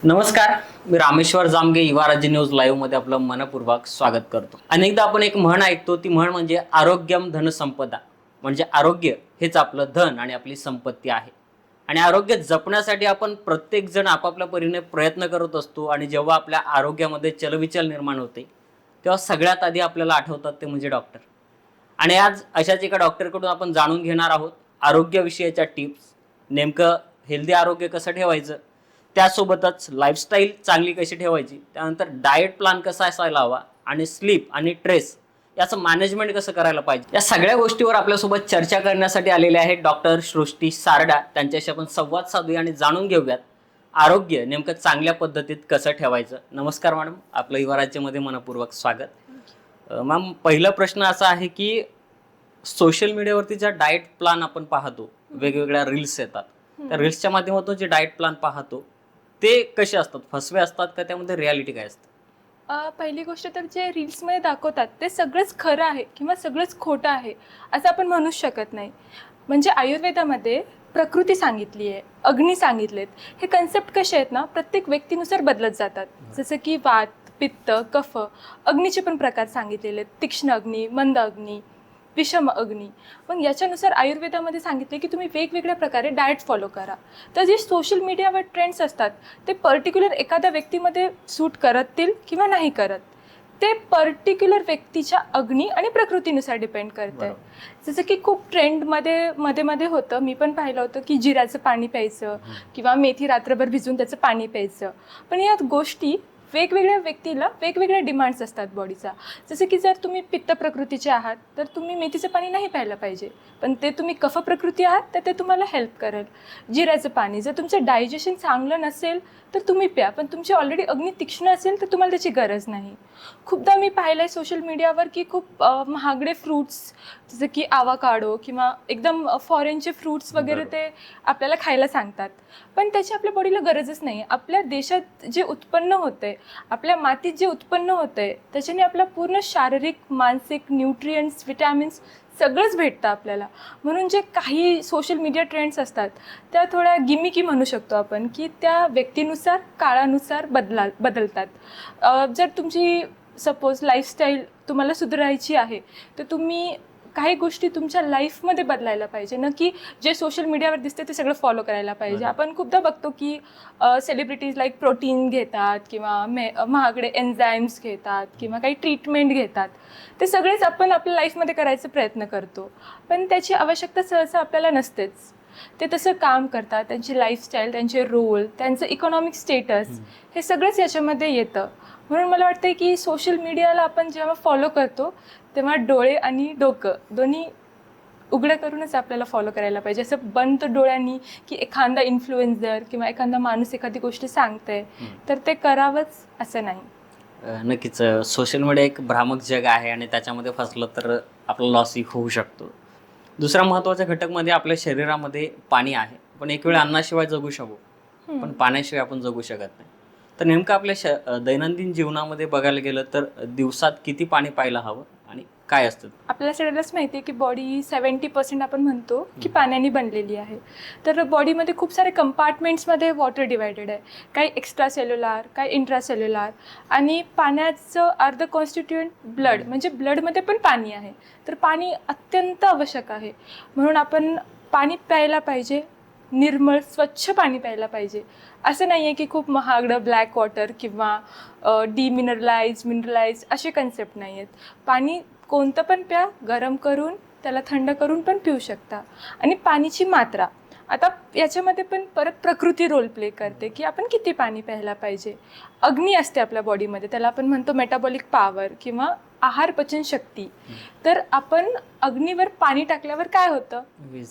नमस्कार, मी रामेश्वर जामगे, युवा राज्य न्यूज लाईव्ह मध्ये आपलं मनपूर्वक स्वागत करतो. अनेकदा आपण एक म्हण ऐकतो, ती म्हण म्हणजे आरोग्यम धनसंपदा. म्हणजे आरोग्य हेच आपलं धन आणि आपली संपत्ती आहे. आणि आरोग्य जपण्यासाठी आपण प्रत्येक जण आपापल्या परीने प्रयत्न करत असतो. आणि जेव्हा आपल्या आरोग्यामध्ये चलबिचल निर्माण होते, तेव्हा सगळ्यात आधी आपल्याला आठवतात ते म्हणजे डॉक्टर. आणि आज अशाच एका डॉक्टरकडून आपण जाणून घेणार आहोत आरोग्यविषयीच्या टिप्स. नेमकं हेल्दी आरोग्य कसं ठेवायचं, त्यासोबतच लाईफस्टाईल चांगली कशी ठेवायची, त्यानंतर डाएट प्लॅन कसा असायला हवा, आणि स्लीप आणि स्ट्रेस याचं मॅनेजमेंट कसं करायला पाहिजे, या सगळ्या गोष्टीवर आपल्यासोबत चर्चा करण्यासाठी आलेले आहेत डॉक्टर सृष्टी सारडा. त्यांच्याशी आपण संवाद साधूया आणि जाणून घेऊयात आरोग्य नेमकं चांगल्या पद्धतीत कसं ठेवायचं. नमस्कार मॅडम, आपलं युवा राज्यामध्ये मनपूर्वक स्वागत. मॅम, पहिला प्रश्न असा आहे की सोशल मीडियावरती ज्या डाएट प्लॅन आपण पाहतो, वेगवेगळ्या रील्स येतात, त्या रील्सच्या माध्यमातून जे डाएट प्लॅन पाहतो ते कसे असतात, फसवे असतात का, त्यामध्ये रियालिटी काय असते? पहिली गोष्ट तर जे रील्समध्ये दाखवतात ते सगळंच खरं आहे किंवा सगळंच खोटं आहे असं आपण म्हणूच शकत नाही. म्हणजे आयुर्वेदामध्ये प्रकृती सांगितली आहे, अग्नी सांगितलेत. हे कन्सेप्ट कसे आहेत ना, प्रत्येक व्यक्तीनुसार बदलत जातात. जसं की वात, पित्त, कफ, अग्नीचे पण प्रकार सांगितलेले आहेत. तीक्ष्ण अग्नी, मंद अग्नी, विषम अग्नी. मग याच्यानुसार आयुर्वेदामध्ये सांगितले की तुम्ही वेगवेगळ्या प्रकारे डाएट फॉलो करा. तर जे सोशल मीडियावर ट्रेंड्स असतात ते पर्टिक्युलर एखाद्या व्यक्तीमध्ये सूट करतील किंवा नाही करत, ते पर्टिक्युलर व्यक्तीच्या अग्नी आणि प्रकृतीनुसार डिपेंड करत आहे. जसं की खूप ट्रेंडमध्ये मध्ये मध्ये होतं, मी पण पाहिलं होतं की जिऱ्याचं पाणी प्यायचं किंवा मेथी रात्रभर भिजवून त्याचं पाणी प्यायचं. पण या गोष्टी वेगवेगळ्या व्यक्तीला वेगवेगळ्या डिमांड्स असतात बॉडीचा. जसं की जर तुम्ही पित्त प्रकृतीचे आहात तर तुम्ही मेथीचं पाणी नाही प्यायला पाहिजे, पण ते तुम्ही कफ प्रकृती आहात तर ते तुम्हाला हेल्प करेल. जिऱ्याचं पाणी, जर तुमचं डायजेशन चांगलं नसेल तर तुम्ही प्या, पण तुमची ऑलरेडी अग्नी तीक्ष्ण असेल तर तुम्हाला त्याची गरज नाही. खूपदा मी पाहिलं आहे सोशल मीडियावर की खूप महागडे फ्रूट्स जसं की आवाकाडो किंवा एकदम फॉरेनचे फ्रूट्स वगैरे ते आपल्याला खायला सांगतात, पण त्याची आपल्या बॉडीला गरजच नाही. आपल्या देशात जे उत्पन्न होते, आपल्या मातीत जे उत्पन्न होते, त्याच्याने आपला पूर्ण शारीरिक, मानसिक, न्यूट्रियंट्स, विटॅमिन्स सगळंच भेटतं आपल्याला. म्हणून जे काही सोशल मीडिया ट्रेंड्स असतात त्या थोड्या गिमिकी म्हणू शकतो आपण, की त्या व्यक्तीनुसार, काळानुसार बदलतात. जर तुमची सपोज लाईफस्टाईल तुम्हाला सुधारायची आहे तर तुम्ही काही गोष्टी तुमच्या लाईफमध्ये बदलायला पाहिजे, न की जे सोशल मीडियावर दिसते ते सगळं फॉलो करायला पाहिजे. आपण खूपदा बघतो की सेलिब्रिटीज लाईक प्रोटीन घेतात किंवा महागडे एन्झाईम्स घेतात किंवा काही ट्रीटमेंट घेतात. ते सगळेच आपण आपल्या लाईफमध्ये करायचा प्रयत्न करतो, पण त्याची आवश्यकता सहसा आपल्याला नसतेच. ते तसं काम करतात, त्यांची लाईफस्टाईल, त्यांचे रोल, त्यांचं इकॉनॉमिक स्टेटस, हे सगळंच याच्यामध्ये येतं. म्हणून मला वाटतं की सोशल मीडियाला आपण जेव्हा फॉलो करतो तेव्हा डोळे आणि डोकं दोन्ही उघडं करूनच आपल्याला फॉलो करायला पाहिजे. असं बंद डोळ्यांनी की एखादा इन्फ्लुएन्सर किंवा एखादा माणूस एखादी गोष्ट सांगतंय तर ते करावंच असं नाही. नक्कीच, सोशल मीडिया एक भ्रामक जग आहे आणि त्याच्यामध्ये फसलं तर आपला लॉसही होऊ शकतो. दुसरा महत्त्वाचा घटक म्हणजे आपल्या शरीरामध्ये पाणी आहे. पण एक वेळ अन्नाशिवाय जगू शकू, पण पाण्याशिवाय आपण जगू शकत नाही. तर नेमकं आपल्या दैनंदिन जीवनामध्ये बघायला गेलं तर दिवसात किती पाणी प्यायला हवं आणि काय असतं? आपल्याला सगळ्यांनाच माहिती आहे की बॉडी 70% आपण म्हणतो की पाण्याने बनलेली आहे. तर बॉडीमध्ये खूप सारे कंपार्टमेंट्समध्ये वॉटर डिवायडेड आहे. काही एक्स्ट्रा सेल्युलार, काही इंट्रासेल्युलार. आणि पाण्याचं अर्ध कॉन्स्टिट्युएंट ब्लड, म्हणजे ब्लडमध्ये पण पाणी आहे. तर पाणी अत्यंत आवश्यक आहे. म्हणून आपण पाणी प्यायला पाहिजे, निर्मळ स्वच्छ पाणी प्यायला पाहिजे. असं नाही आहे की खूप महागडं ब्लॅक वॉटर किंवा मिनरलाइज असे कन्सेप्ट नाही आहेत. पाणी कोणतं पण प्या, गरम करून त्याला थंड करून पण पिऊ शकता. आणि पाणीची मात्रा, आता याच्यामध्ये पण परत प्रकृती रोल प्ले करते की आपण किती पाणी प्यायला पाहिजे. अग्नी असते आपल्या बॉडीमध्ये, त्याला आपण म्हणतो मेटाबॉलिक पॉवर किंवा आहार पचन शक्ती. तर आपण अग्नीवर पाणी टाकल्यावर काय होतं,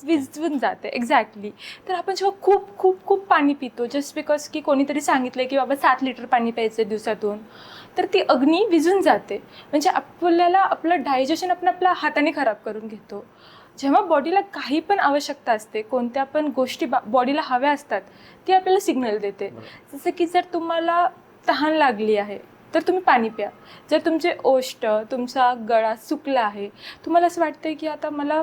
विझवून जाते. एक्झॅक्टली. तर आपण जेव्हा खूप खूप खूप पाणी पितो जस्ट बिकॉज की कोणीतरी सांगितलं की बाबा 7 लिटर पाणी प्यायचं दिवसातून, तर ती अग्नी विझून जाते. म्हणजे आपल्याला आपलं डायजेशन आपण आपल्या हाताने खराब करून घेतो. जेव्हा बॉडीला काही पण आवश्यकता असते, कोणत्या पण गोष्टी बॉडीला हव्या असतात, ती आपल्याला सिग्नल देते. जसं की जर तुम्हाला तहान लागली आहे तर तुम्ही पाणी प्या. जर तुमचे ओष्ठ, तुमचा गळा सुकला आहे, तुम्हाला असं वाटतं की आता मला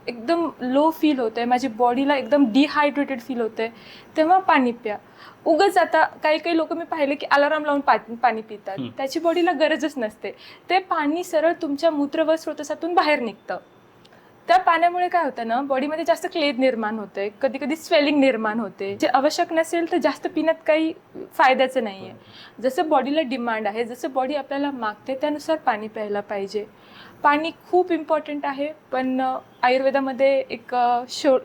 एकदम लो फील होतं आहे, माझी बॉडीला एकदम डिहायड्रेटेड फील होतं आहे, तेव्हा पाणी प्या. उगाच आता काही काही लोक मी पाहिले की अलाराम लावून पाणी पितात, त्याची बॉडीला गरजच नसते. ते पाणी सरळ तुमच्या मूत्र व स्रोतसातून बाहेर निघतं. त्या पाण्यामुळे काय होतं ना, बॉडीमध्ये जास्त क्लेद निर्माण होते, कधी कधी स्वेलिंग निर्माण होते. जे आवश्यक नसेल तर जास्त पिण्यात काही फायद्याचं नाही आहे. जसं बॉडीला डिमांड आहे, जसं बॉडी आपल्याला मागते त्यानुसार पाणी प्यायला पाहिजे. पाणी खूप इम्पॉर्टंट आहे. पण आयुर्वेदामध्ये एक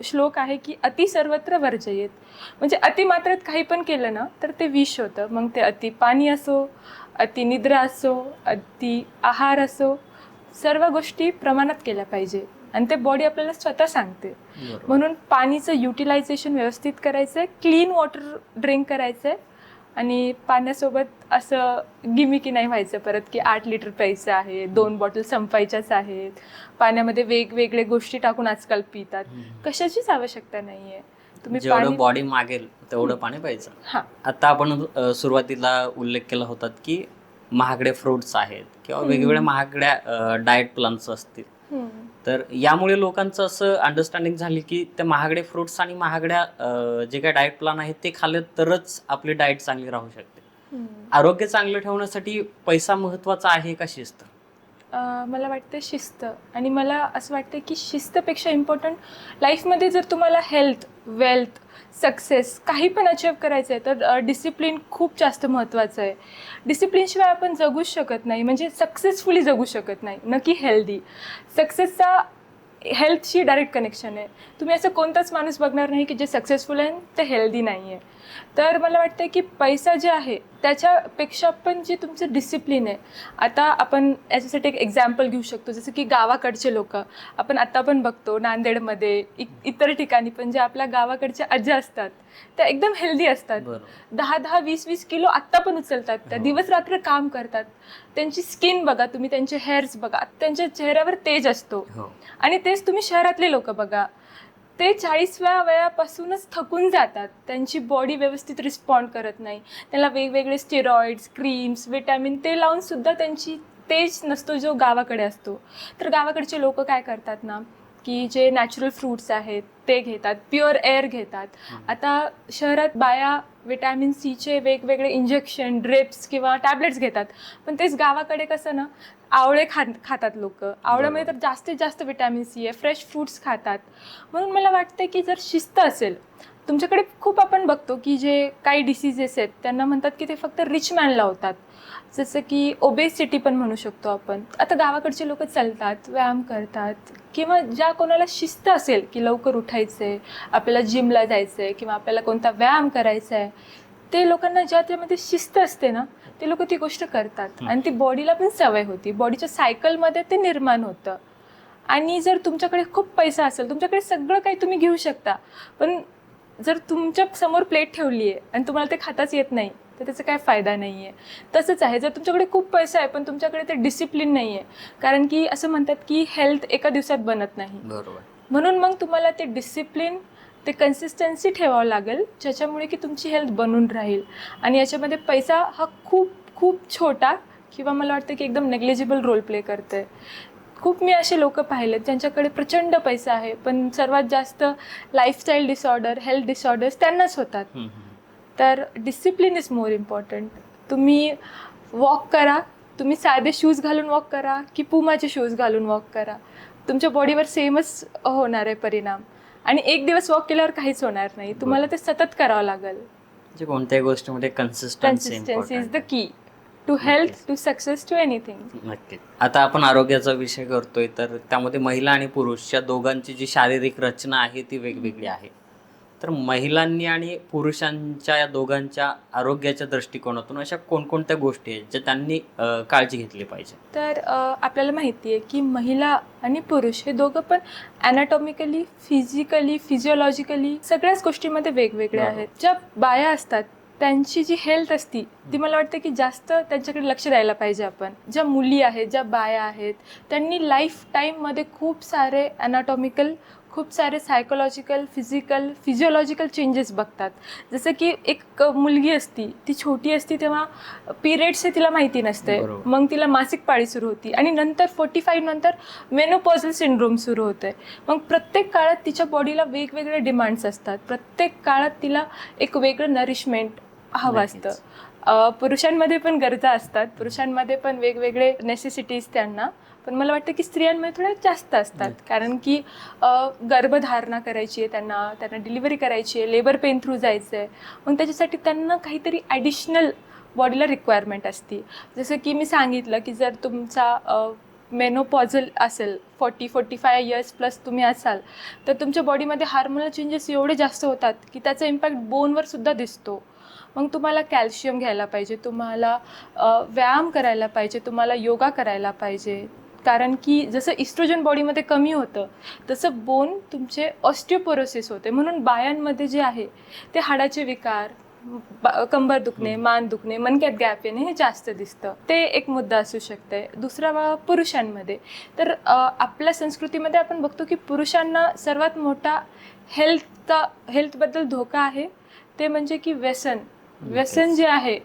श्लोक आहे की अति सर्वत्र वर्जयेत. म्हणजे अतिमात्रात काही पण केलं ना तर ते विष होतं. मग ते अति पाणी असो, अति निद्रा असो, अति आहार असो, सर्व गोष्टी प्रमाणात केल्या पाहिजे. आणि ते बॉडी आपल्याला स्वतः सांगते. म्हणून पाणीचं युटिलायझेशन व्यवस्थित करायचं आहे, क्लीन वॉटर ड्रिंक करायचं आहे. आणि पाण्यासोबत असं गिमिकी नाही व्हायचं परत की 8 लिटर प्यायचं आहे, 2 बॉटल संपायच्याच आहेत. पाण्यामध्ये वेगवेगळे गोष्टी टाकून आजकाल पितात. कशाचीच आवश्यकता नाही आहे. तुम्ही जेवढं बॉडी मागेल तेवढं पाणी प्यायचं. हां, आता आपण सुरुवातीला उल्लेख केला होता की महागडे फ्रुट्स आहेत किंवा वेगवेगळ्या महागड्या डाएट प्लॅन्स असतील. तर यामुळे लोकांचं असं अंडरस्टँडिंग झाली की त्या महागडे फ्रुट्स आणि महागड्या जे काही डाएट प्लॅन आहेत ते खाल्ले तरच आपली डाएट चांगली राहू शकते. आरोग्य चांगलं ठेवण्यासाठी पैसा महत्वाचा आहे का शिस्त? मला वाटतं शिस्त. आणि मला असं वाटतं की शिस्तपेक्षा इम्पॉर्टंट लाईफमध्ये जर तुम्हाला हेल्थ, वेल्थ, सक्सेस काही पण अचीव करायचं आहे तर डिसिप्लिन खूप जास्त महत्त्वाचं आहे. डिसिप्लिनशिवाय आपण जगूच शकत नाही, म्हणजे सक्सेसफुली जगू शकत नाही, नक्की हेल्दी. सक्सेसचा हेल्थशी डायरेक्ट कनेक्शन आहे. तुम्ही असं कोणताच माणूस बघणार नाही की जे सक्सेसफुल आहे ते हेल्दी नाही आहे. तर मला वाटतं की पैसा जे आहे त्याच्यापेक्षा पण जे तुमचं डिसिप्लिन आहे. आता आपण याच्यासाठी एक एक्झाम्पल घेऊ शकतो, जसं की गावाकडचे लोक आपण आत्ता पण बघतो नांदेडमध्ये, इतर ठिकाणी पण जे आपल्या गावाकडच्या आज्या असतात त्या एकदम हेल्दी असतात. 10-10, 20-20 किलो आत्ता पण उचलतात. त्या दिवस रात्र काम करतात. त्यांची स्किन बघा तुम्ही, त्यांचे हेअर्स बघा, त्यांच्या चेहऱ्यावर तेज असतो. आणि तेच तुम्ही शहरातले लोक बघा, ते 40व्या वयापासूनच थकून जातात. त्यांची बॉडी व्यवस्थित रिस्पॉन्ड करत नाही. त्याला वेगवेगळे स्टेरॉइड्स, क्रीम्स, विटॅमिन ते लावूनसुद्धा त्यांची तेज नसतो जो गावाकडे असतो. तर गावाकडचे लोक काय करतात ना की जे नॅचरल फ्रूट्स आहेत ते घेतात, प्युअर एअर घेतात. आता शहरात बाया विटॅमिन सीचे वेगवेगळे इंजेक्शन, ड्रिप्स किंवा टॅबलेट्स घेतात. पण तेच गावाकडे कसं ना, आवळे खातात लोक. आवळ्यामध्ये तर जास्तीत जास्त विटॅमिन सी आहे. फ्रेश फ्रूट्स खातात. म्हणून मला वाटतं की जर शिस्त असेल तुमच्याकडे, खूप आपण बघतो की जे काही डिसीजेस आहेत त्यांना म्हणतात की ते फक्त रिच मॅनला होतात. जसं की ओबेसिटी पण म्हणू शकतो आपण. आता गावाकडचे लोक चालतात, व्यायाम करतात, किंवा ज्या कोणाला शिस्त असेल की लवकर उठायचं आहे, आपल्याला जिमला जायचं आहे किंवा आपल्याला कोणता व्यायाम करायचा आहे, ते लोकांना ज्या त्यामध्ये शिस्त असते ना ते लोक ती गोष्ट करतात. आणि ती बॉडीला पण सवय होती, बॉडीच्या सायकलमध्ये ते निर्माण होतं. आणि जर तुमच्याकडे खूप पैसा असेल, तुमच्याकडे सगळं काही तुम्ही घेऊ शकता, पण जर तुमच्या समोर प्लेट ठेवली आहे आणि तुम्हाला ते खाताच येत नाही तर त्याचा काय फायदा नाही आहे. तसंच आहे, जर तुमच्याकडे खूप पैसा आहे पण तुमच्याकडे ते डिसिप्लिन नाही आहे, कारण की असं म्हणतात की हेल्थ एका दिवसात बनत नाही. बरोबर. म्हणून मग तुम्हाला ते डिसिप्लिन, ते कन्सिस्टन्सी ठेवावं लागेल, ज्याच्यामुळे की तुमची हेल्थ बनून राहील. आणि याच्यामध्ये पैसा हा खूप खूप छोटा किंवा मला वाटतं की एकदम नेग्लिजिबल रोल प्ले करते. खूप मी असे लोक पाहिलेत ज्यांच्याकडे प्रचंड पैसा आहे पण सर्वात जास्त लाईफस्टाईल डिसऑर्डर, हेल्थ डिसऑर्डर्स त्यांनाच होतात. तर डिसिप्लिन इज मोर इम्पॉर्टंट. तुम्ही वॉक करा, तुम्ही साधे शूज घालून वॉक करा की पुमाचे शूज घालून वॉक करा, तुमच्या बॉडीवर सेमच होणार आहे परिणाम. आणि एक दिवस वॉक केल्यावर काहीच होणार नाही, तुम्हाला ते सतत करावं लागेल. म्हणजे कोणत्याही गोष्टीमध्ये consistency is the key to health, to success, to anything. नक्कीच. आता आपण आरोग्याचा विषय करतोय तर त्यामध्ये महिला आणि पुरुष या दोघांची जी शारीरिक रचना आहे ती वेगवेगळी आहे. तर महिलांनी आणि पुरुषांच्या या दोघांच्या आरोग्याच्या दृष्टिकोनातून अशा कोणकोणत्या गोष्टी आहेत ज्या त्यांनी काळजी घेतली पाहिजे? तर आपल्याला माहिती आहे की महिला आणि पुरुष हे दोघं पण ॲनाटॉमिकली, फिजिकली, फिजिओलॉजिकली सगळ्याच गोष्टींमध्ये वेगवेगळे आहेत. ज्या बाया असतात त्यांची जी हेल्थ असती ती मला वाटतं की जास्त त्यांच्याकडे लक्ष द्यायला पाहिजे आपण. ज्या मुली आहेत, ज्या बाया आहेत, त्यांनी लाईफ टाईममध्ये खूप सारे ॲनाटॉमिकल खूप सारे सायकोलॉजिकल फिजिओलॉजिकल चेंजेस बघतात. जसं की एक मुलगी असती, ती छोटी असती तेव्हा पिरियड्स हे तिला माहिती नसते, बरोबर. मग तिला मासिक पाळी सुरू होती आणि नंतर 45 नंतर मेनोपॉझल सिंड्रोम सुरू होते. मग प्रत्येक काळात तिच्या बॉडीला वेगवेगळे डिमांड्स असतात, प्रत्येक काळात तिला एक वेगळं नरिशमेंट हवं असतं. नक्कीच. पुरुषांमध्ये पण गरजा असतात, पुरुषांमध्ये पण वेगवेगळे नेसेसिटीज त्यांना, पण मला वाटतं की स्त्रियांमध्ये थोड्या जास्त असतात. कारण की गर्भधारणा करायची आहे त्यांना डिलिव्हरी करायची आहे, लेबर पेन थ्रू जायचं आहे, मग त्याच्यासाठी त्यांना काहीतरी ॲडिशनल बॉडीला रिक्वायरमेंट असते. जसं की मी सांगितलं की जर तुमचा मेनोपॉझल असेल, 40-45 इयर्स प्लस तुम्ही असाल, तर तुमच्या बॉडीमध्ये हार्मोनल चेंजेस एवढे जास्त होतात की त्याचा इम्पॅक्ट बोनवर सुद्धा दिसतो. मग तुम्हाला कॅल्शियम घ्यायला पाहिजे, तुम्हाला व्यायाम करायला पाहिजे, तुम्हाला योगा करायला पाहिजे. कारण की जसं इस्ट्रोजन बॉडीमध्ये कमी होतं तसं बोन तुमचे ऑस्टिओपोरोसिस होते. म्हणून बायांमध्ये जे आहे ते हाडाचे विकार, कंबर दुखणे, मान दुखणे, मणक्यात गॅप येणे हे जास्त दिसतं. ते एक मुद्दा असू शकते. दुसरा पुरुषांमध्ये तर आपल्या संस्कृतीमध्ये आपण बघतो की पुरुषांना सर्वात मोठा हेल्थबद्दल धोका आहे ते म्हणजे की व्यसन जे आहे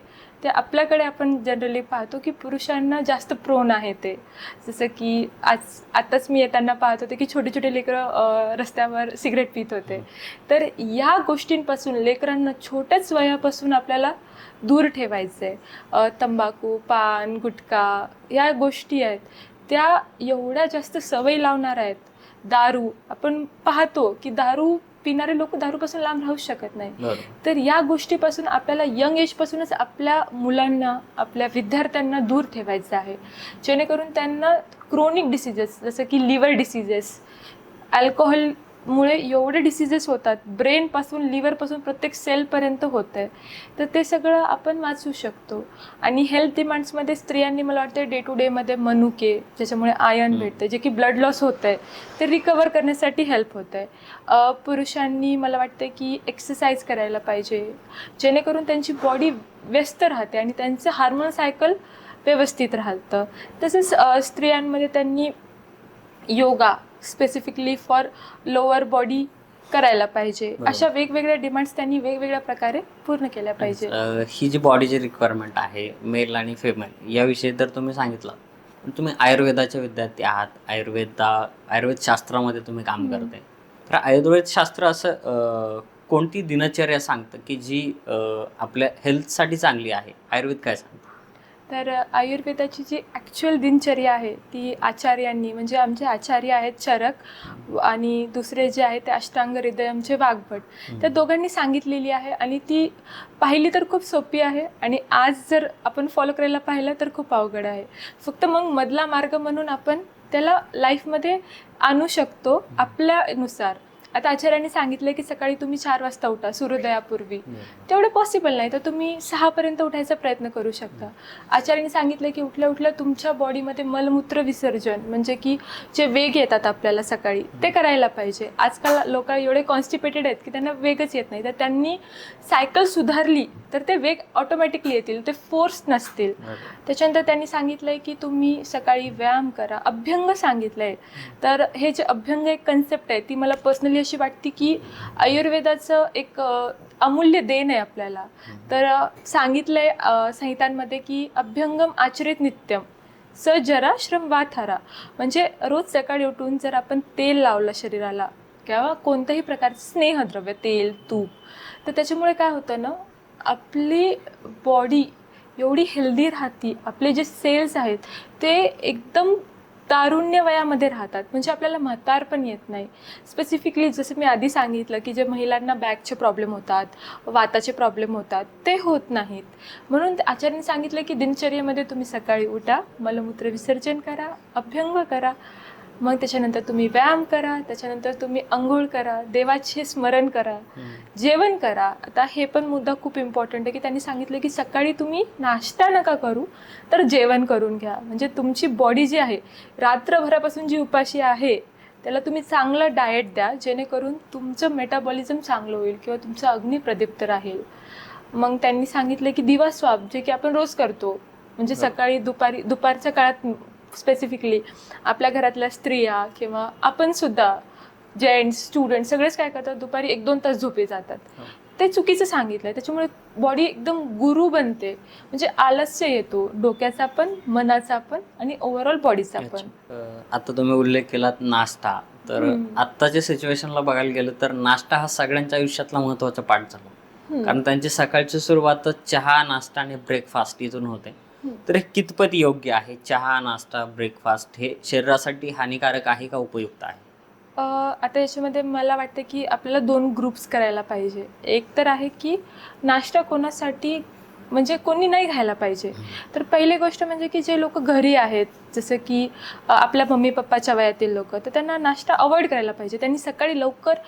ते आपल्याकडे आपण जनरली पाहतो की पुरुषांना जास्त प्रोन आहे ते. जसं की आताच मी येताना पाहत होते की छोटे छोटे लेकरं रस्त्यावर सिगरेट पित होते. तर या गोष्टींपासून लेकरांना छोट्याच वयापासून आपल्याला दूर ठेवायचं आहे. तंबाखू, पान, गुटखा या गोष्टी आहेत त्या एवढ्या जास्त सवय लावणार आहेत. दारू, आपण पाहतो की दारू पिणारे लोक दारूपासून लांब राहू शकत नाही. तर या गोष्टीपासून आपल्याला यंग एजपासूनच आपल्या मुलांना, आपल्या विद्यार्थ्यांना दूर ठेवायचं आहे, जेणेकरून त्यांना क्रोनिक डिसीजेस जसं की लिव्हर डिसीजेस, अल्कोहोलमुळे एवढे डिसीजेस होतात, ब्रेनपासून लिव्हरपासून प्रत्येक सेलपर्यंत होतं आहे. तर ते सगळं आपण वाचू शकतो. आणि हेल्थ डिमांड्समध्ये स्त्रियांनी मला वाटतं डे टू डेमध्ये मनुके, ज्याच्यामुळे आयर्न भेटतं, जे की ब्लड लॉस होतं आहे ते रिकवर करण्यासाठी हेल्प होतं आहे. पुरुषांनी मला वाटतं की एक्सरसाइज करायला पाहिजे, जेणेकरून त्यांची बॉडी व्यस्त राहते आणि त्यांचं हार्मोन सायकल व्यवस्थित राहतं. तसंच स्त्रियांमध्ये त्यांनी yoga specifically for lower body करायला पाहिजे. अशा वेगवेगळ्या डिमांड्स त्यांनी वेगवेगळ्या प्रकारे पूर्ण केल्या पाहिजे. ही जी बॉडीची रिक्वायरमेंट आहे मेल आणि फिमेल याविषयी तर तुम्ही सांगितलं, पण तुम्ही आयुर्वेदाचे विद्यार्थी आहात, आयुर्वेद शास्त्रामध्ये तुम्ही काम करते. तर आयुर्वेद शास्त्र असं कोणती दिनचर्या सांगतं की जी आपल्या हेल्थसाठी चांगली आहे? आयुर्वेद काय सांगतं? तर आयुर्वेदाची जी ॲक्च्युअल दिनचर्या आहे ती आचार्यांनी, म्हणजे आमचे आचार्य आहेत चरक आणि दुसरे जे आहे ते अष्टांग हृदयमचे वाघभट, त्या दोघांनी सांगितलेली आहे आणि ती पाहिली तर खूप सोपी आहे आणि आज जर आपण फॉलो करायला पाहिलं तर खूप अवघड आहे. फक्त मग मधला मार्ग म्हणून आपण त्याला लाईफमध्ये आणू शकतो आपल्यानुसार. आता आचार्यांनी सांगितलं की सकाळी तुम्ही 4 वाजता उठा सूर्योदयापूर्वी, तेवढं पॉसिबल नाही तर तुम्ही 6पर्यंत उठायचा प्रयत्न करू शकता. आचार्यांनी सांगितलं की उठल्या उठल्या तुमच्या बॉडीमध्ये मलमूत्र विसर्जन, म्हणजे की जे वेग येतात आपल्याला सकाळी, ते करायला पाहिजे. आजकाल लोक एवढे कॉन्स्टिपेटेड आहेत की त्यांना वेगच येत नाही, तर त्यांनी सायकल सुधारली तर ते वेग ऑटोमॅटिकली येतील, ते फोर्स नसतील. त्याच्यानंतर त्यांनी सांगितलंय की तुम्ही सकाळी व्यायाम करा, अभ्यंग सांगितलंय. तर हे जे अभ्यंग एक कन्सेप्ट आहे ती मला पर्सनली अशी वाटते की आयुर्वेदाचं एक अमूल्य देण आहे आपल्याला. तर सांगितलंय संहितांमध्ये की अभ्यंगम आचरित नित्यम स जरा श्रम वाथारा, म्हणजे रोज सकाळी उठून जर आपण तेल लावलं शरीराला किंवा कोणत्याही प्रकारचं स्नेहद्रव्य, तेल, तूप, तर त्याच्यामुळे काय होतं ना, आपली बॉडी एवढी हेल्दी राहते, आपले जे सेल्स आहेत ते एकदम तारुण्य वयामध्ये राहतात, म्हणजे आपल्याला म्हातार पण येत नाही. स्पेसिफिकली जसं मी आधी सांगितलं की जे महिलांना बॅकचे प्रॉब्लेम होतात, वाताचे प्रॉब्लेम होतात, ते होत नाहीत. म्हणून आचार्यांनी सांगितलं की दिनचर्येमध्ये तुम्ही सकाळी उठा, मलमूत्र विसर्जन करा, अभ्यंग करा, मग त्याच्यानंतर तुम्ही व्यायाम करा, त्याच्यानंतर तुम्ही अंघोळ करा, देवाचे स्मरण करा, जेवण करा. आता हे पण मुद्दा खूप इम्पॉर्टंट आहे की त्यांनी सांगितलं की सकाळी तुम्ही नाश्ता नका करू तर जेवण करून घ्या, म्हणजे तुमची बॉडी जी आहे रात्रभरापासून जी उपाशी आहे त्याला तुम्ही चांगलं डाएट द्या, जेणेकरून तुमचं मेटाबॉलिझम चांगलं होईल किंवा तुमचं अग्नी प्रदीप्त राहील. मग त्यांनी सांगितलं की दिवा स्वाप, जे की आपण रोज करतो, म्हणजे सकाळी दुपारच्या काळात स्पेसिफिकली आपल्या घरातल्या स्त्रिया किंवा आपण सुद्धा जेंट्स स्टुडंट सगळेच काय करतात, दुपारी 1-2 तास झोपे जातात. ते चुकीचं सांगितलंय. त्याच्यामुळे बॉडी एकदम गुरु बनते, म्हणजे आलस्य येतो डोक्याचा पण, मनाचा पण आणि ओव्हरऑल बॉडीचा पण. आता तुम्ही उल्लेख केलात नाश्ता, तर आत्ताच्या सिच्युएशनला बघायला गेलं तर नाश्ता हा सगळ्यांच्या आयुष्यातला महत्त्वाचा पार्ट झाला. कारण त्यांची सकाळची सुरुवात चहा, नाश्ता आणि ब्रेकफास्ट इथून होते. तर हे कितपत योग्य आहे? चहा, नाश्ता, ब्रेकफास्ट हे शरीरासाठी हानिकारक आहे का उपयुक्त आहे? आता याच्यामध्ये मला वाटतं की आपल्याला 2 ग्रुप्स करायला पाहिजे. एक तर आहे की नाश्ता कोणासाठी, म्हणजे कोणी नाही खायला पाहिजे. तर पहिली गोष्ट म्हणजे की जे लोक घरी आहेत, जसं की आपल्या मम्मी पप्पाच्या वयातील लोक, तर त्यांना नाश्ता अवॉइड करायला पाहिजे. त्यांनी सकाळी लवकर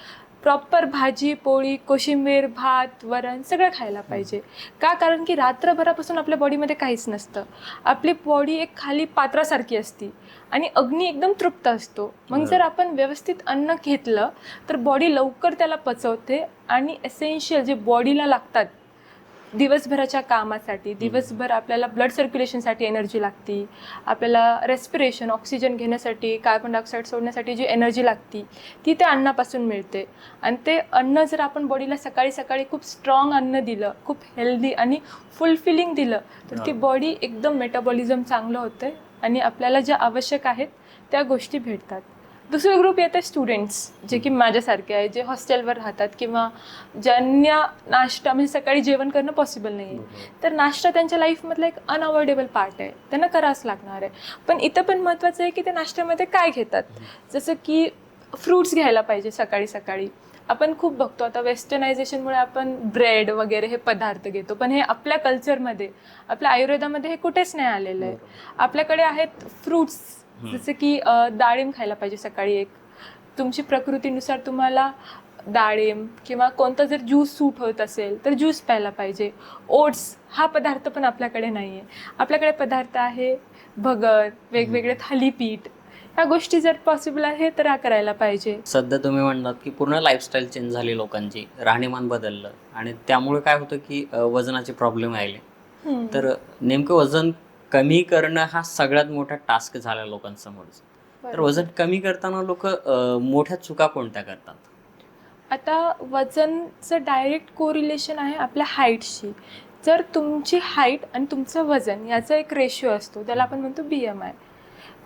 प्रॉपर भाजी पोळी, कोशिंबीर, भात, वरण सगळं खायला पाहिजे. का? कारण की रात्रभरापासून आपल्या बॉडीमध्ये काहीच नसतं. आपली बॉडी एक खाली पात्रासारखी असती आणि अग्नी एकदम तृप्त असतो. मग जर आपण व्यवस्थित अन्न घेतलं तर बॉडी लवकर त्याला पचवते आणि एसेन्शियल जे बॉडीला लागतात दिवसभराच्या कामासाठी, दिवसभर आपल्याला ब्लड सर्क्युलेशनसाठी एनर्जी लागती, आपल्याला रेस्पिरेशन ऑक्सिजन घेण्यासाठी, कार्बन डायऑक्साईड सोडण्यासाठी जी एनर्जी लागती ती त्या अन्नापासून मिळते. आणि ते अन्न जर आपण बॉडीला सकाळी सकाळी खूप स्ट्रॉंग अन्न दिलं, खूप हेल्दी आणि फुलफिलिंग दिलं, तर ती बॉडी एकदम मेटाबॉलिझम चांगलं होतं आणि आपल्याला ज्या आवश्यक आहेत त्या गोष्टी भेटतात. दुसरं ग्रुप येते स्टुडंट्स, जे की माझ्यासारखे आहे, जे हॉस्टेलवर राहतात किंवा ज्यांना नाश्ता म्हणजे सकाळी जेवण करणं पॉसिबल नाही आहे. तर नाश्ता त्यांच्या लाईफमधला एक अनअवॉइडेबल पार्ट आहे, त्यांना करावंच लागणार आहे. पण इथं पण महत्त्वाचं आहे की ते नाश्त्यामध्ये काय घेतात. जसं की फ्रूट्स घ्यायला पाहिजे सकाळी सकाळी. आपण खूप बघतो आता वेस्टर्नायझेशनमुळे आपण ब्रेड वगैरे हे पदार्थ घेतो, पण हे आपल्या कल्चरमध्ये, आपल्या आयुर्वेदामध्ये हे कुठेच नाही आलेलं आहे. आपल्याकडे आहेत फ्रूट्स, जसं की डाळिंब खायला पाहिजे सकाळी एक. तुमची प्रकृतीनुसार तुम्हाला डाळिंब किंवा कोणता जर ज्यूस सूट होत असेल तर ज्यूस प्यायला पाहिजे. ओट्स हा पदार्थ पण आपल्याकडे नाही आहे. आपल्याकडे पदार्थ आहे भगर, वेगवेगळे थालीपीठ. ह्या गोष्टी जर पॉसिबल आहे तर हा करायला पाहिजे. सध्या तुम्ही म्हणलात की पूर्ण लाईफस्टाईल चेंज झाली, लोकांची राहणीमान बदललं आणि त्यामुळे काय होतं की वजनाचे प्रॉब्लेम आले. तर नेमकं वजन कमी करणं हा सगळ्यात मोठा टास्क झाला लोकांसमोरचा. तर वजन कमी करताना लोक मोठ्या चुका कोणत्या करतात? आता वजनचं डायरेक्ट कोरिलेशन आहे आपल्या हाईटशी. जर तुमची हाईट आणि तुमचं वजन याचा एक रेशिओ असतो, त्याला आपण म्हणतो BMI.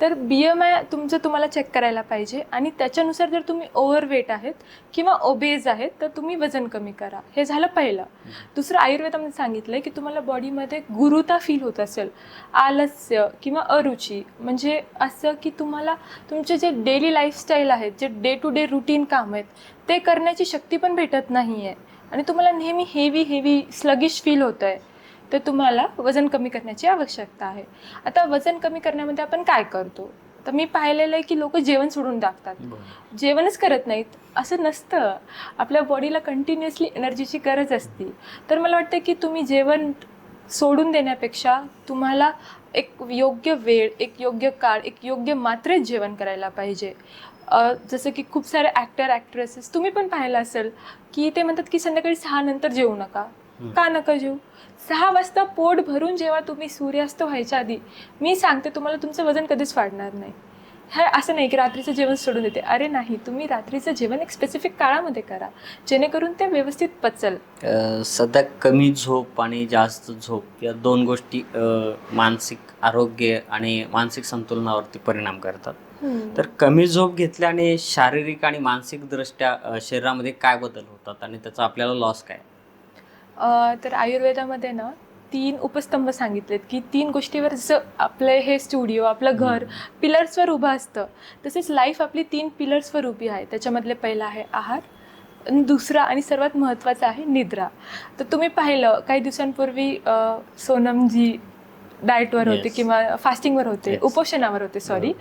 तर BMI तुमचं तुम्हाला चेक करायला पाहिजे आणि त्याच्यानुसार जर तुम्ही ओव्हरवेट आहेत किंवा ओबेज आहेत तर तुम्ही वजन कमी करा. हे झालं पहिलं. दुसरं, आयुर्वेदामध्ये सांगितलं आहे की तुम्हाला बॉडीमध्ये गुरुता फील होत असेल, आलस्य किंवा अरुची, म्हणजे असं की तुम्हाला तुमचे जे डेली लाईफस्टाईल आहेत, जे डे टू डे रुटीन काम आहेत ते करण्याची शक्ती पण भेटत नाही आहे आणि तुम्हाला नेहमी हेवी स्लगिश फील होतं आहे, तर तुम्हाला वजन कमी करण्याची आवश्यकता आहे. आता वजन कमी करण्यामध्ये आपण काय करतो? तर मी पाहिलेलं आहे की लोक जेवण सोडून टाकतात, जेवणच करत नाहीत. असं नसतं. आपल्या बॉडीला कंटिन्युअसली एनर्जीची गरज असते. तर मला वाटतं की तुम्ही जेवण सोडून देण्यापेक्षा तुम्हाला एक योग्य वेळ, एक योग्य काळ, एक योग्य मात्रेत जेवण करायला पाहिजे. जसं की खूप सारे ॲक्टर ॲक्ट्रेसेस तुम्ही पण पाहिलं असेल की ते म्हणतात की संध्याकाळी 6 नंतर जेवू नका. का नका जेवू? 6 वाजता पोट भरून जेव्हा तुम्ही सूर्यास्त व्हायच्या आधी, मी सांगते तुम्हाला तुमचं वजन कधीच वाढणार नाही. हे असं नाही की रात्रीचं जेवण सोडून देते. अरे नाही, तुम्ही रात्रीचं जेवण एक स्पेसिफिक काळामध्ये करा, जेणेकरून ते व्यवस्थित पचल. सध्या कमी झोप आणि जास्त झोप या 2 गोष्टी मानसिक आरोग्य आणि मानसिक संतुलनावरती परिणाम करतात. तर कमी झोप घेतल्याने शारीरिक आणि मानसिक दृष्ट्या शरीरामध्ये काय बदल होतात आणि त्याचा आपल्याला लॉस काय? तर आयुर्वेदामध्ये ना 3 उपस्तंभ सांगितलेत की 3 गोष्टीवर, जसं आपलं हे स्टुडिओ, आपलं घर पिलर्सवर उभं असतं, तसेच लाईफ आपली 3 पिलर्सवर उभी आहे. त्याच्यामधले पहिला आहे आहार, आणि दुसरा आणि सर्वात महत्त्वाचा आहे निद्रा. तर तुम्ही पाहिलं काही दिवसांपूर्वी सोनमजी डाएटवर होते किंवा फास्टिंगवर होते, उपोषणावर होते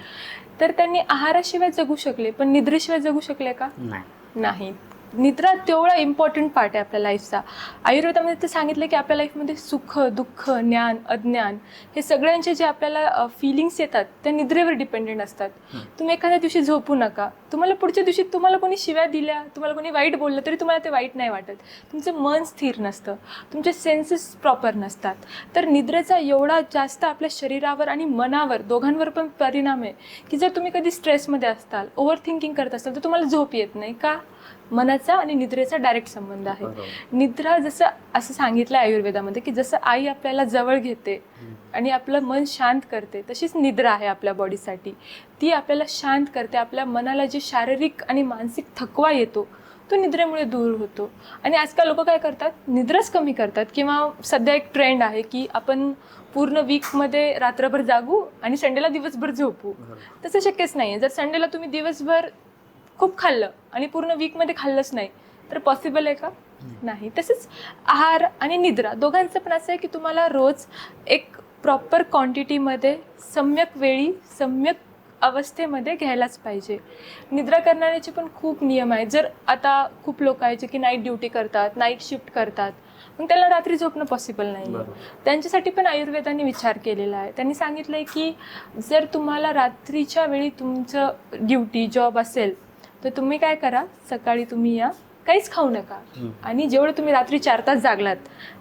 तर त्यांनी आहाराशिवाय जगू शकले, पण निद्रेशिवाय जगू शकले का? नाही. निद्रा तेवढा इम्पॉर्टंट पार्ट आहे आपल्या लाईफचा. आयुर्वेदामध्ये ते सांगितलं की आपल्या लाईफमध्ये सुख, दुःख, ज्ञान, अज्ञान हे सगळ्यांचे जे आपल्याला फिलिंग्स येतात त्या निद्रेवर डिपेंडेंट असतात. तुम्ही एखाद्या दिवशी झोपू नका, तुम्हाला पुढच्या दिवशी तुम्हाला कोणी शिव्या दिल्या, तुम्हाला कोणी वाईट बोललं तरी तुम्हाला ते वाईट नाही वाटत. तुमचं मन स्थिर नसतं, तुमचे सेन्सेस प्रॉपर नसतात. तर निद्रेचा एवढा जास्त आपल्या शरीरावर आणि मनावर दोघांवर पण परिणाम आहे की जर तुम्ही कधी स्ट्रेसमध्ये असताल, ओव्हर थिंकिंग करत असाल तर तुम्हाला झोप येत नाही. का? मनाचा आणि निद्रेचा डायरेक्ट संबंध आहे. निद्रा जसं असं सांगितलं आयुर्वेदामध्ये की जसं आई आपल्याला जवळ घेते आणि आपलं मन शांत करते, तशीच निद्रा आहे आपल्या बॉडीसाठी. ती आपल्याला शांत करते. आपल्या मनाला जे शारीरिक आणि मानसिक थकवा येतो तो निद्रेमुळे दूर होतो. आणि आजकाल लोक काय करतात, निद्राच कमी करतात. किंवा सध्या एक ट्रेंड आहे की आपण पूर्ण वीकमध्ये रात्रभर जागू आणि संडेला दिवसभर झोपू. तसं शक्यच नाही आहे. जर संडेला तुम्ही दिवसभर खूप खाल्लं आणि पूर्ण वीकमध्ये खाल्लंच नाही तर पॉसिबल आहे का? नाही. तसंच आहार आणि निद्रा दोघांचं पण असं आहे की तुम्हाला रोज एक प्रॉपर क्वांटिटीमध्ये सम्यक वेळी सम्यक अवस्थेमध्ये घ्यायलाच पाहिजे. निद्रा करणाऱ्याचे पण खूप नियम आहेत. जर आता खूप लोक आहेत जे की नाईट ड्युटी करतात, नाईट शिफ्ट करतात, मग त्याला रात्री झोपणं पॉसिबल नाही आहे. त्यांच्यासाठी पण आयुर्वेदाने विचार केलेला आहे. त्यांनी सांगितलं आहे की जर तुम्हाला रात्रीच्या वेळी तुमचं ड्युटी जॉब असेल तर तुम्ही काय करा, सकाळी तुम्ही या, काहीच खाऊ नका आणि जेवढं तुम्ही रात्री 4 तास जागलात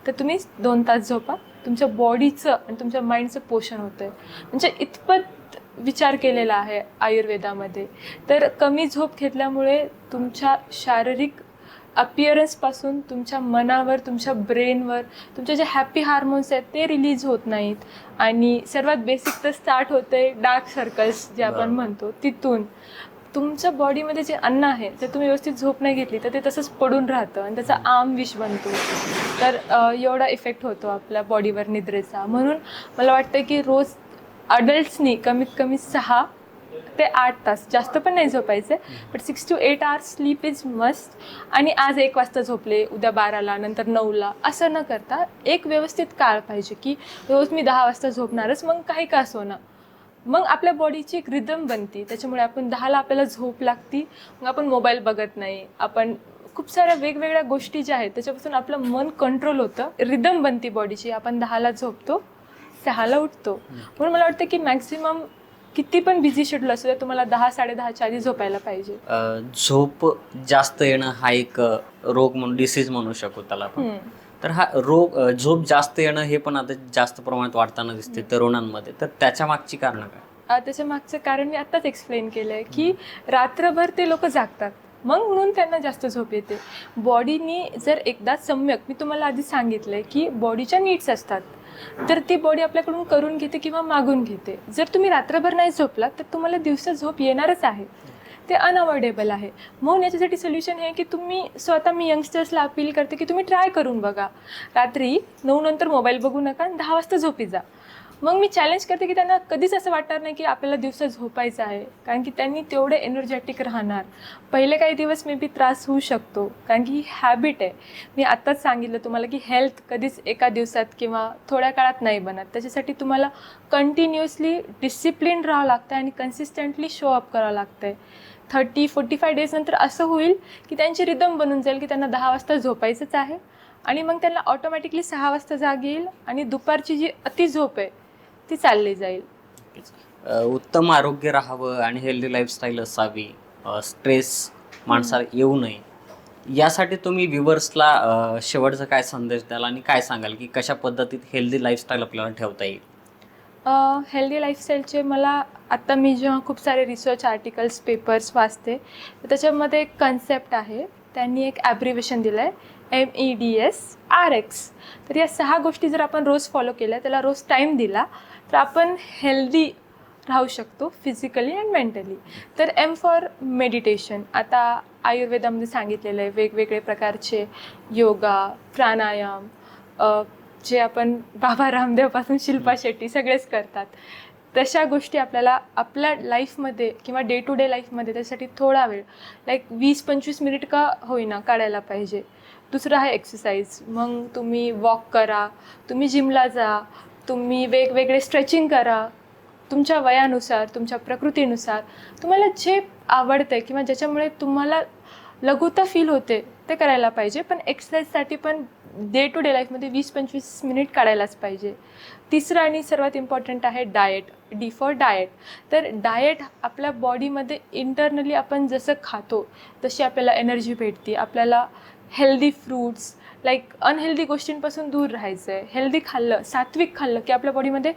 तर तुम्ही 2 तास झोपा. तुमच्या बॉडीचं आणि तुमच्या माइंडचं पोषण होतं आहे. म्हणजे इतपत विचार केलेला आहे आयुर्वेदामध्ये. तर कमी झोप घेतल्यामुळे तुमच्या शारीरिक अपिअरन्सपासून तुमच्या मनावर, तुमच्या ब्रेनवर तुमचे जे हॅपी हार्मोन्स आहेत ते रिलीज होत नाहीत. आणि सर्वात बेसिक तर स्टार्ट होते डार्क सर्कल्स जे आपण म्हणतो तिथून. तुमच्या बॉडीमध्ये जे अन्न आहे जर तुम्ही व्यवस्थित झोप नाही घेतली तर ते तसंच पडून राहतं आणि त्याचा आम विष बनतो. तर एवढा इफेक्ट होतो आपल्या बॉडीवर निद्रेचा. म्हणून मला वाटतं की रोज अडल्ट्सनी कमीत कमी 6 ते 8 तास, जास्त पण नाही झोपायचं, but 6 to 8 hours sleep is must. आणि आज 1 वाजता झोपले, उद्या 12ला, नंतर 9ला असं न करता एक व्यवस्थित काळ पाहिजे की रोज मी 10 वाजता झोपणारच, मग काही का असोना. मग आपल्या बॉडीची एक रिदम बनती, त्याच्यामुळे आपण 10ला आपल्याला झोप लागती. मग आपण मोबाईल बघत नाही, आपण खूप साऱ्या वेगवेगळ्या गोष्टी ज्या आहेत त्याच्यापासून आपलं मन कंट्रोल होतं, रिदम बनती बॉडीची. आपण 10ला झोपतो, 6ला उठतो. म्हणून मला वाटतं की मॅक्सिमम किती पण बिझी शेड्यूल असू द्या तुम्हाला 10-10:30च्या आधी झोपायला पाहिजे. झोप जास्त येणं हा एक रोग म्हणून, डिसीज म्हणू शकतो त्याला आपण. तर हा रोग, झोप जास्त येणं हे पण आता जास्त प्रमाणात वाढताना दिसते तरुणांमध्ये. तर त्याच्या मागची कारण काय? त्याच्या मागचं कारण मी आत्ताच एक्सप्लेन केलं आहे की रात्रभर ते लोक जागतात, मग म्हणून त्यांना जास्त झोप येते. बॉडीनी जर एकदा सम्यक, मी तुम्हाला आधी सांगितलं आहे की बॉडीच्या नीड्स असतात, तर ती बॉडी आपल्याकडून करून घेते किंवा मागून घेते. जर तुम्ही रात्रभर नाही झोपलात तर तुम्हाला दिवसा झोप येणारच आहे, ते अनअवॉइडेबल आहे. म्हणून याच्यासाठी सोल्युशन हे की तुम्ही स्वतः, मी यंगस्टर्सला अपील करते की तुम्ही ट्राय करून बघा, रात्री 9 नंतर मोबाईल बघू नका आणि 10 वाजता झोपी जा. मग मी चॅलेंज करते की त्यांना कधीच असं वाटणार नाही की आपल्याला दिवसा झोपायचं आहे, कारण की त्यांनी तेवढे एनर्जेटिक राहणार. पहिले काही दिवस मे बी त्रास होऊ शकतो, कारण की ही हॅबिट आहे. मी आत्ताच सांगितलं तुम्हाला की हेल्थ कधीच एका दिवसात किंवा थोड्या काळात नाही बनत. त्याच्यासाठी तुम्हाला कंटिन्युअसली डिसिप्लिन राहावं लागतं आणि कन्सिस्टंटली शो अप करावं लागतं आहे. 30-45 डेज नंतर असं होईल की त्यांची रिदम बनून जाईल की त्यांना 10 वाजता झोपायचंच आहे आणि मग त्यांना ऑटोमॅटिकली 6 वाजता जाग येईल आणि दुपारची जी अति झोप आहे ती चालली जाईल. उत्तम आरोग्य राहावं आणि हेल्दी लाईफस्टाईल असावी, स्ट्रेस माणसाला येऊ नये, यासाठी तुम्ही व्ह्युअर्सला शेवटचा काय संदेश द्याल आणि काय सांगाल की कशा पद्धतीत हेल्दी लाईफस्टाईल आपल्याला ठेवता येईल? हेल्दी लाईफस्टाईलचे मला आत्ता मी जेव्हा खूप सारे रिसर्च आर्टिकल्स, पेपर्स वाचते तर त्याच्यामध्ये एक कन्सेप्ट आहे, त्यांनी एक ॲब्रिवेशन दिलं आहे MEDS-RX. तर या 6 गोष्टी जर आपण रोज फॉलो केल्या, त्याला रोज टाईम दिला तर आपण हेल्दी राहू शकतो फिजिकली अँड मेंटली. तर M फॉर मेडिटेशन. आता आयुर्वेदामध्ये सांगितलेलं आहे वेगवेगळे प्रकारचे योगा, प्राणायाम, जे आपण बाबा रामदेवपासून शिल्पा शेट्टी सगळेच करतात, तशा गोष्टी आपल्याला आपल्या लाईफमध्ये किंवा डे टू डे लाईफमध्ये त्यासाठी थोडा वेळ, लाईक 20-25 मिनिट का होईना काढायला पाहिजे. दुसरं आहे एक्सरसाइज. मग तुम्ही वॉक करा, तुम्ही जिमला जा, तुम्ही वेगवेगळे स्ट्रेचिंग करा, तुमच्या वयानुसार, तुमच्या प्रकृतीनुसार तुम्हाला जे आवडतं आहे किंवा ज्याच्यामुळे तुम्हाला लघुता फील होते ते करायला पाहिजे. पण एक्सरसाइजसाठी पण डे टू डे लाईफमध्ये 20-25 मिनिट काढायलाच पाहिजे. तिसरं आणि सर्वात इम्पॉर्टंट आहे डाएट. D for diet. तर डाएट आपल्या बॉडीमध्ये इंटरनली आपण जसं खातो तशी आपल्याला एनर्जी भेटते. आपल्याला हेल्दी फ्रूट्स लाईक अनहेल्दी गोष्टींपासून दूर राहायचं आहे. हेल्दी खाल्लं, सात्विक खाल्लं की आपल्या बॉडीमध्ये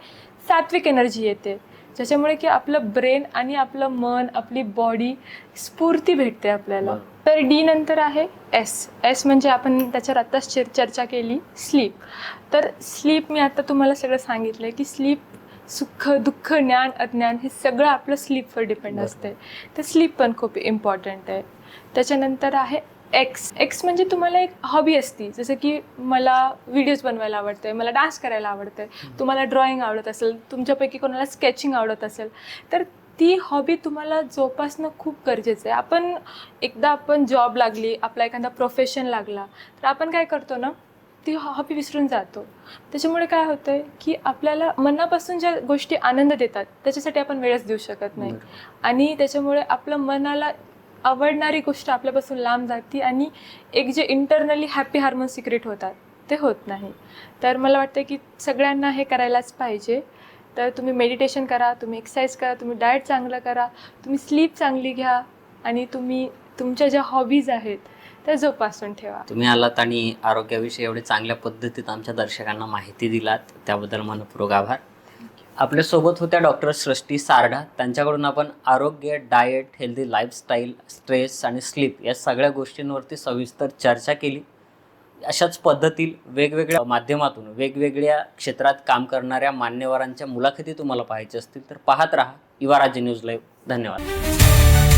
सात्विक एनर्जी येते, ज्याच्यामुळे की आपलं ब्रेन आणि आपलं मन, आपली बॉडी स्फूर्ती भेटते आपल्याला. तर डी नंतर आहे एस म्हणजे आपण त्याच्यावर आत्ताच चर्चा केली, स्लीप. तर स्लीप मी आता तुम्हाला सगळं सांगितलं आहे की स्लीप सुख, दुःख, ज्ञान, अज्ञान हे सगळं आपलं स्लीपवर डिपेंड असते. तर स्लीप पण खूप इम्पॉर्टंट आहे. त्याच्यानंतर आहे एक्स म्हणजे तुम्हाला एक हॉबी असती, जसं की मला व्हिडिओज बनवायला आवडते, मला डान्स करायला आवडते, तुम्हाला ड्रॉइंग आवडत असेल, तुमच्यापैकी कोणाला स्केचिंग आवडत असेल, तर ती हॉबी तुम्हाला जोपासणं खूप गरजेचं आहे. आपण जॉब लागली, आपला एखादा प्रोफेशन लागला, तर आपण काय करतो ना, ती हॉबी विसरून जातो. त्याच्यामुळे काय होतं आहे की आपल्याला मनापासून ज्या गोष्टी आनंद देतात त्याच्यासाठी आपण वेळच देऊ शकत नाही, आणि त्याच्यामुळे आपलं मनाला आवडणारी गोष्ट आपल्यापासून लांब जाते आणि एक जे इंटरनली हॅपी हार्मोन सिक्रेट होतात ते होत नाही. तर मला वाटतं की सगळ्यांना हे करायलाच पाहिजे. तर तुम्ही मेडिटेशन करा, तुम्ही एक्सरसाइज करा, तुम्ही डाएट चांगलं करा, तुम्ही स्लीप चांगली घ्या, आणि तुम्ही तुमच्या ज्या हॉबीज आहेत त्या जोपासून ठेवा. तुम्ही आलात आणि आरोग्याविषयी एवढे चांगल्या पद्धतीत आमच्या दर्शकांना माहिती दिलात, त्याबद्दल मनपूर्वक आभार. आपल्यासोबत होत्या डॉक्टर सृष्टी सारडा. त्यांच्याकडून आपण आरोग्य, डाएट, हेल्दी लाईफस्टाईल, स्ट्रेस आणि स्लीप या सगळ्या गोष्टींवरती सविस्तर चर्चा केली. अशाच पद्धतील वेगवेगळ्या माध्यमातून वेगवेगळ्या क्षेत्रात काम करणाऱ्या मान्यवरांच्या मुलाखती तुम्हाला पाहायच्या असतील तर पाहत राहा युवा राज्य न्यूज लाईव्ह. धन्यवाद.